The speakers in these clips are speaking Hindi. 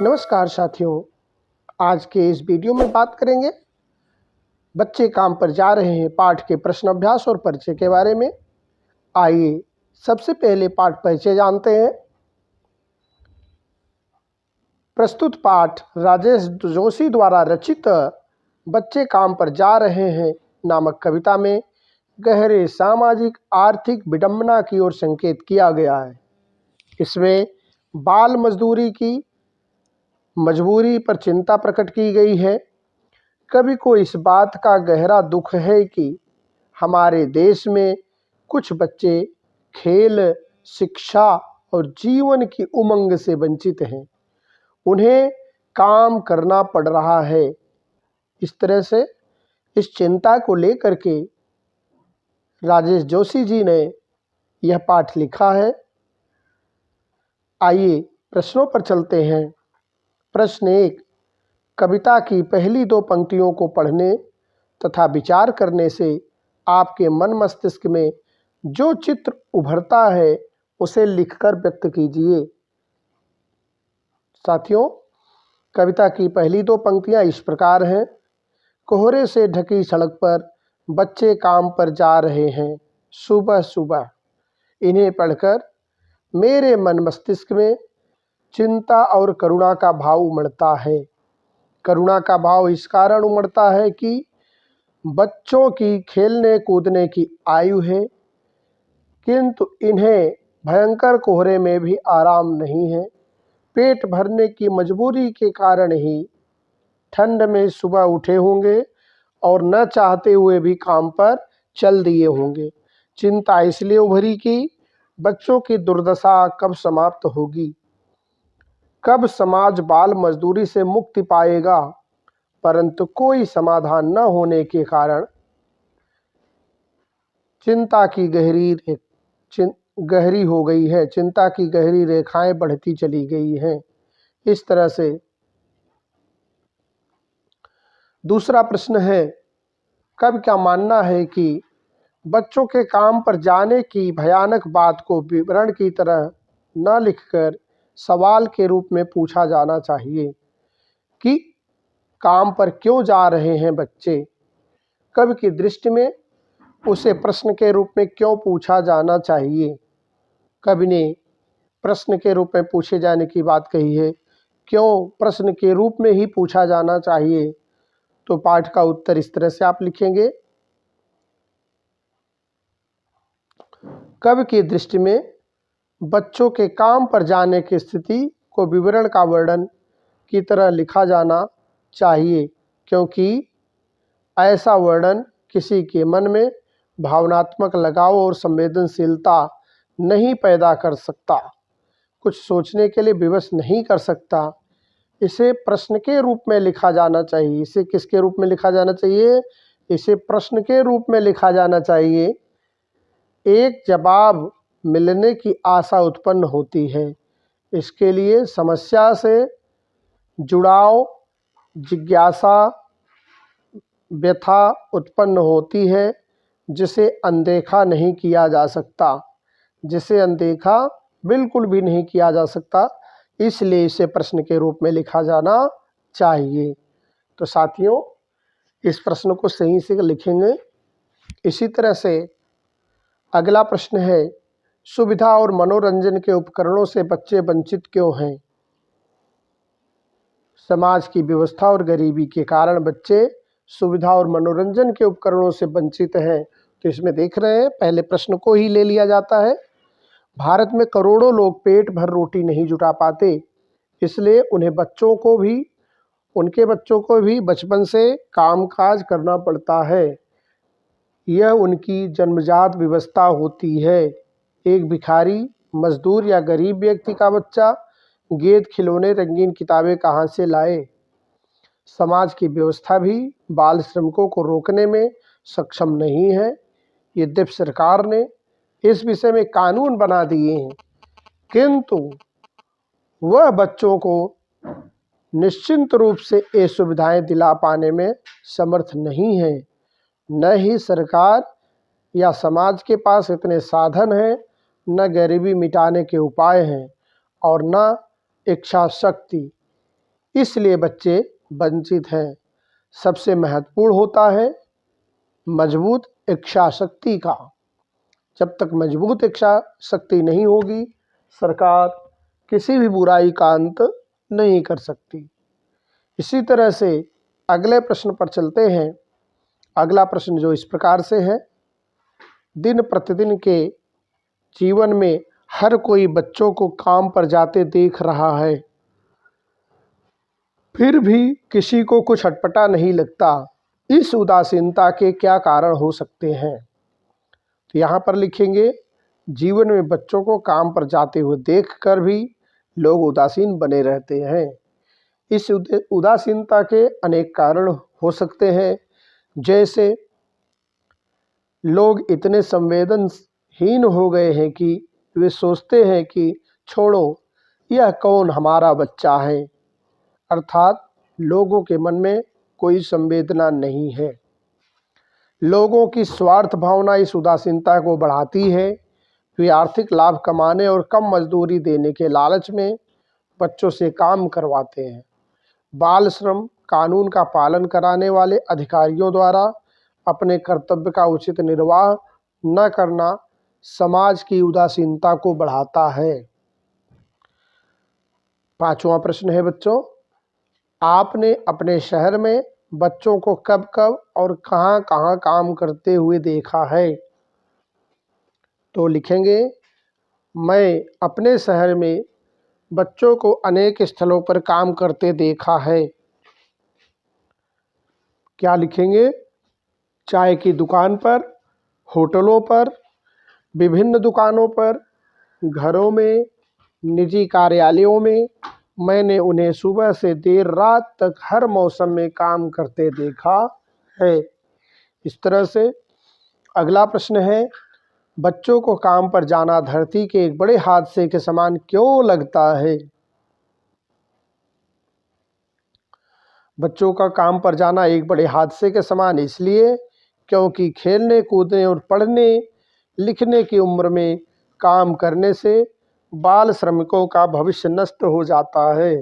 नमस्कार साथियों, आज के इस वीडियो में बात करेंगे बच्चे काम पर जा रहे हैं पाठ के प्रश्न अभ्यास और परिचय के बारे में। आइए सबसे पहले पाठ परिचय जानते हैं। प्रस्तुत पाठ राजेश जोशी द्वारा रचित बच्चे काम पर जा रहे हैं नामक कविता में गहरे सामाजिक आर्थिक विडंबना की ओर संकेत किया गया है। इसमें बाल मजदूरी की मजबूरी पर चिंता प्रकट की गई है। कवि को इस बात का गहरा दुख है कि हमारे देश में कुछ बच्चे खेल, शिक्षा और जीवन की उमंग से वंचित हैं। उन्हें काम करना पड़ रहा है। इस तरह से इस चिंता को लेकर के राजेश जोशी जी ने यह पाठ लिखा है। आइए प्रश्नों पर चलते हैं। प्रश्न 1, कविता की पहली 2 पंक्तियों को पढ़ने तथा विचार करने से आपके मन मस्तिष्क में जो चित्र उभरता है उसे लिखकर व्यक्त कीजिए। साथियों, कविता की पहली 2 पंक्तियां इस प्रकार हैं। कोहरे से ढकी सड़क पर बच्चे काम पर जा रहे हैं सुबह सुबह। इन्हें पढ़कर मेरे मन मस्तिष्क में चिंता और करुणा का भाव उमड़ता है। करुणा का भाव इस कारण उमड़ता है कि बच्चों की खेलने कूदने की आयु है, किंतु इन्हें भयंकर कोहरे में भी आराम नहीं है। पेट भरने की मजबूरी के कारण ही ठंड में सुबह उठे होंगे और न चाहते हुए भी काम पर चल दिए होंगे। चिंता इसलिए उभरी कि बच्चों की दुर्दशा कब समाप्त होगी, कब समाज बाल मजदूरी से मुक्ति पाएगा। परंतु कोई समाधान न होने के कारण चिंता की गहरी हो गई है। चिंता की गहरी रेखाएं बढ़ती चली गई हैं। इस तरह से दूसरा प्रश्न है, कब क्या मानना है कि बच्चों के काम पर जाने की भयानक बात को विवरण की तरह न लिखकर सवाल के रूप में पूछा जाना चाहिए कि काम पर क्यों जा रहे हैं बच्चे। कवि की दृष्टि में उसे प्रश्न के रूप में क्यों पूछा जाना चाहिए। कवि ने प्रश्न के रूप में पूछे जाने की बात कही है। क्यों प्रश्न के रूप में ही पूछा जाना चाहिए, तो पाठ का उत्तर इस तरह से आप लिखेंगे। कवि की दृष्टि में बच्चों के काम पर जाने की स्थिति को विवरण का वर्णन की तरह लिखा जाना चाहिए, क्योंकि ऐसा वर्णन किसी के मन में भावनात्मक लगाव और संवेदनशीलता नहीं पैदा कर सकता, कुछ सोचने के लिए विवश नहीं कर सकता। इसे प्रश्न के रूप में लिखा जाना चाहिए। इसे किसके रूप में लिखा जाना चाहिए? इसे प्रश्न के रूप में लिखा जाना चाहिए। एक जवाब मिलने की आशा उत्पन्न होती है। इसके लिए समस्या से जुड़ाव, जिज्ञासा, व्यथा उत्पन्न होती है, जिसे अनदेखा नहीं किया जा सकता, जिसे अनदेखा बिल्कुल भी नहीं किया जा सकता। इसलिए इसे प्रश्न के रूप में लिखा जाना चाहिए। तो साथियों, इस प्रश्न को सही से लिखेंगे। इसी तरह से अगला प्रश्न है, सुविधा और मनोरंजन के उपकरणों से बच्चे वंचित क्यों हैं। समाज की व्यवस्था और गरीबी के कारण बच्चे सुविधा और मनोरंजन के उपकरणों से वंचित हैं। तो इसमें देख रहे हैं, पहले प्रश्न को ही ले लिया जाता है। भारत में करोड़ों लोग पेट भर रोटी नहीं जुटा पाते, इसलिए उनके बच्चों को भी बचपन से कामकाज करना पड़ता है। यह उनकी जन्मजात व्यवस्था होती है। एक भिखारी, मजदूर या गरीब व्यक्ति का बच्चा गेंद, खिलौने, रंगीन किताबें कहाँ से लाए। समाज की व्यवस्था भी बाल श्रमिकों को रोकने में सक्षम नहीं है। यद्यपि सरकार ने इस विषय में कानून बना दिए हैं, किंतु वह बच्चों को निश्चिंत रूप से ये सुविधाएं दिला पाने में समर्थ नहीं है। न ही सरकार या समाज के पास इतने साधन हैं, न गरीबी मिटाने के उपाय हैं, और न इच्छा शक्ति। इसलिए बच्चे वंचित हैं। सबसे महत्वपूर्ण होता है मजबूत इच्छा शक्ति का। जब तक मजबूत इच्छा शक्ति नहीं होगी, सरकार किसी भी बुराई का अंत नहीं कर सकती। इसी तरह से अगले प्रश्न पर चलते हैं। अगला प्रश्न जो इस प्रकार से है, दिन प्रतिदिन के जीवन में हर कोई बच्चों को काम पर जाते देख रहा है, फिर भी किसी को कुछ अटपटा नहीं लगता। इस उदासीनता के क्या कारण हो सकते हैं? तो यहाँ पर लिखेंगे, जीवन में बच्चों को काम पर जाते हुए देखकर भी लोग उदासीन बने रहते हैं। इस उदासीनता के अनेक कारण हो सकते हैं, जैसे लोग इतने संवेदनहीन हो गए हैं कि वे सोचते हैं कि छोड़ो, यह कौन हमारा बच्चा है। अर्थात लोगों के मन में कोई संवेदना नहीं है। लोगों की स्वार्थ भावना इस उदासीनता को बढ़ाती है। वे आर्थिक लाभ कमाने और कम मजदूरी देने के लालच में बच्चों से काम करवाते हैं। बाल श्रम कानून का पालन कराने वाले अधिकारियों द्वारा अपने कर्तव्य का उचित निर्वाह न करना समाज की उदासीनता को बढ़ाता है। 5वां प्रश्न है बच्चों, आपने अपने शहर में बच्चों को कब कब और कहां कहां काम करते हुए देखा है? तो लिखेंगे, मैं अपने शहर में बच्चों को अनेक स्थलों पर काम करते देखा है। क्या लिखेंगे? चाय की दुकान पर, होटलों पर, विभिन्न दुकानों पर, घरों में, निजी कार्यालयों में मैंने उन्हें सुबह से देर रात तक हर मौसम में काम करते देखा है। इस तरह से अगला प्रश्न है, बच्चों को काम पर जाना धरती के एक बड़े हादसे के समान क्यों लगता है? बच्चों का काम पर जाना एक बड़े हादसे के समान इसलिए क्योंकि खेलने कूदने और पढ़ने लिखने की उम्र में काम करने से बाल श्रमिकों का भविष्य नष्ट हो जाता है।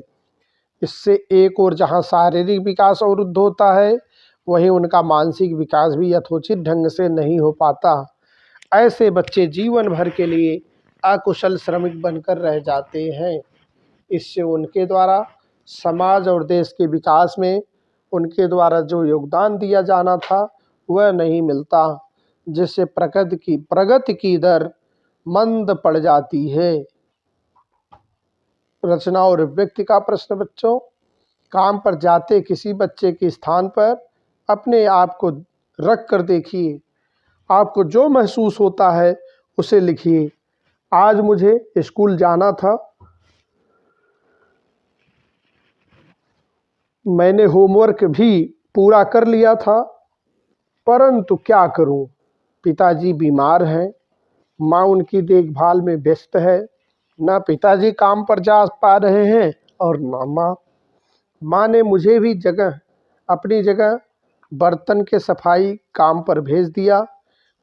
इससे एक और जहां शारीरिक विकास अवरुद्ध होता है, वहीं उनका मानसिक विकास भी यथोचित ढंग से नहीं हो पाता। ऐसे बच्चे जीवन भर के लिए अकुशल श्रमिक बनकर रह जाते हैं। इससे उनके द्वारा समाज और देश के विकास में उनके द्वारा जो योगदान दिया जाना था वह नहीं मिलता, जिससे प्रगति की दर मंद पड़ जाती है। रचना और व्यक्ति का प्रश्न बच्चों, काम पर जाते किसी बच्चे के स्थान पर अपने आप को रख कर देखिए। आपको जो महसूस होता है उसे लिखिए। आज मुझे स्कूल जाना था, मैंने होमवर्क भी पूरा कर लिया था, परंतु क्या करूं, पिताजी बीमार हैं, माँ उनकी देखभाल में व्यस्त है। ना पिताजी काम पर जा पा रहे हैं और ना माँ। माँ ने मुझे भी अपनी जगह बर्तन के सफाई काम पर भेज दिया।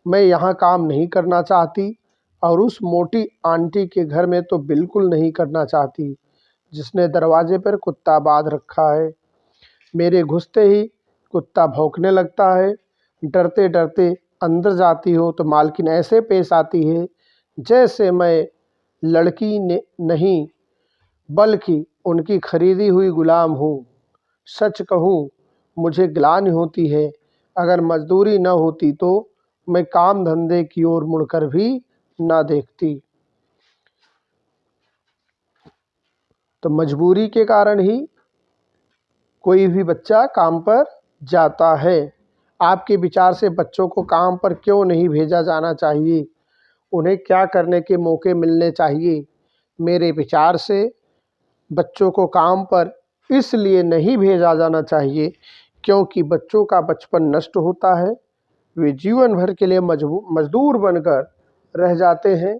मैं यहाँ काम नहीं करना चाहती और उस मोटी आंटी के घर में तो बिल्कुल नहीं करना चाहती, जिसने दरवाजे पर कुत्ता बांध रखा है। मेरे घुसते ही कुत्ता भौंकने लगता है। डरते डरते अंदर जाती हो तो मालकिन ऐसे पेश आती है जैसे मैं लड़की नहीं बल्कि उनकी खरीदी हुई गुलाम हूँ। सच कहूँ, मुझे ग्लानि होती है, अगर मजदूरी न होती तो मैं काम धंधे की ओर मुड़कर भी न देखती। तो मजबूरी के कारण ही कोई भी बच्चा काम पर जाता है। आपके विचार से बच्चों को काम पर क्यों नहीं भेजा जाना चाहिए? उन्हें क्या करने के मौके मिलने चाहिए? मेरे विचार से बच्चों को काम पर इसलिए नहीं भेजा जाना चाहिए क्योंकि बच्चों का बचपन नष्ट होता है। वे जीवन भर के लिए मजदूर बनकर रह जाते हैं।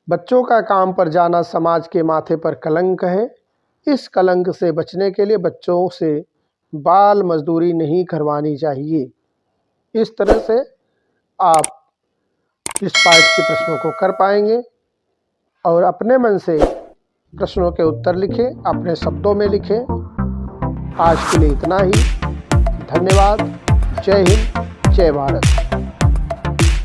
बच्चों का काम पर जाना समाज के माथे पर कलंक है। इस कलंक से बचने के लिए बच्चों से बाल मजदूरी नहीं करवानी चाहिए। इस तरह से आप इस पाठ के प्रश्नों को कर पाएंगे और अपने मन से प्रश्नों के उत्तर लिखें, अपने शब्दों में लिखें। आज के लिए इतना ही। धन्यवाद। जय हिंद, जय भारत।